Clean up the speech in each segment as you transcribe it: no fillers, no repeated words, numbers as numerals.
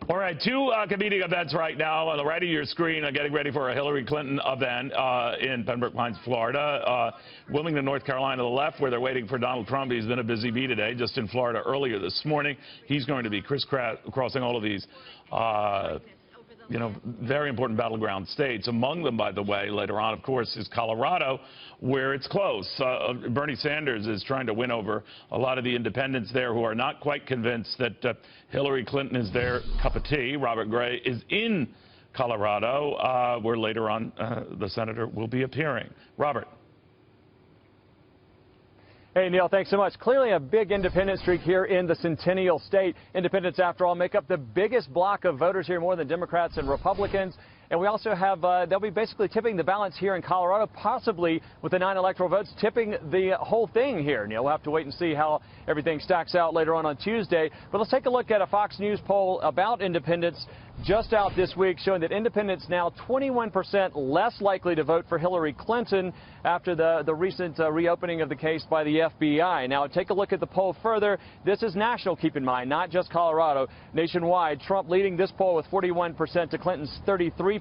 All right, two competing events right now on the right of your screen are getting ready for a Hillary Clinton event in Pembroke Pines, Florida. Wilmington, North Carolina, to the left, where they're waiting for Donald Trump. He's been a busy bee today, just in Florida earlier this morning. He's going to be crisscrossing all of these very important battleground states. Among them, by the way, later on, of course, is Colorado, where it's close. Bernie Sanders is trying to win over a lot of the independents there who are not quite convinced that Hillary Clinton is their cup of tea. Robert Gray is in Colorado, where later on the senator will be appearing. Robert. Hey, Neil, thanks so much. Clearly a big independent streak here in the Centennial State. Independents, after all, make up the biggest block of voters here, more than Democrats and Republicans. And we also have, they'll be basically tipping the balance here in Colorado, possibly with the 9 electoral votes, tipping the whole thing here. Neil, we'll have to wait and see how everything stacks out later on Tuesday. But let's take a look at a Fox News poll about independents just out this week, showing that independents now 21% less likely to vote for Hillary Clinton after the recent reopening of the case by the FBI. Now, take a look at the poll further. This is national, keep in mind, not just Colorado. Nationwide, Trump leading this poll with 41% to Clinton's 33%.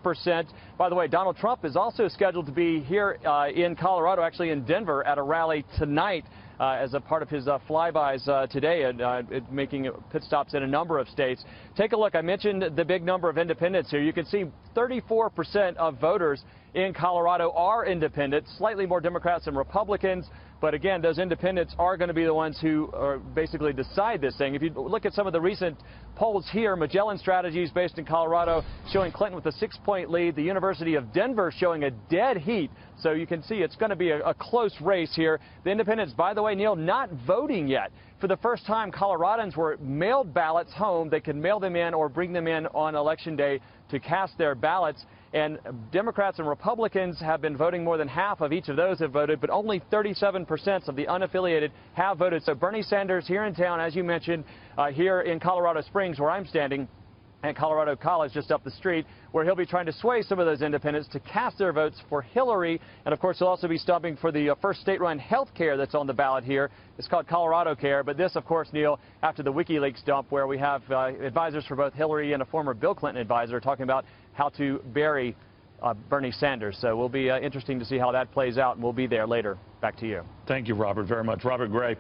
By the way, Donald Trump is also scheduled to be here in Colorado, actually in Denver, at a rally tonight as a part of his flybys today, and making pit stops in a number of states. Take a look. I mentioned the big number of independents here. You can see 34% of voters in Colorado are independent, slightly more Democrats than Republicans. But again, those independents are going to be the ones who basically decide this thing. If you look at some of the recent polls here, Magellan Strategies based in Colorado showing Clinton with a 6-point lead. The University of Denver showing a dead heat. So you can see it's going to be a close race here. The independents, by the way, Neil, not voting yet. For the first time, Coloradans were mailed ballots home. They could mail them in or bring them in on Election Day to cast their ballots. And Democrats and Republicans have been voting. More than half of each of those have voted, but only 37% of the unaffiliated have voted. So Bernie Sanders here in town, as you mentioned, here in Colorado Springs, where I'm standing, at Colorado College just up the street, where he'll be trying to sway some of those independents to cast their votes for Hillary. And of course, he'll also be stopping for the first state-run health care that's on the ballot here. It's called Colorado Care. But this, of course, Neil, after the WikiLeaks dump, where we have advisors for both Hillary and a former Bill Clinton advisor talking about how to bury Bernie Sanders. So we'll be interesting to see how that plays out, and we'll be there later. Back to you. Thank you, Robert, very much. Robert Gray.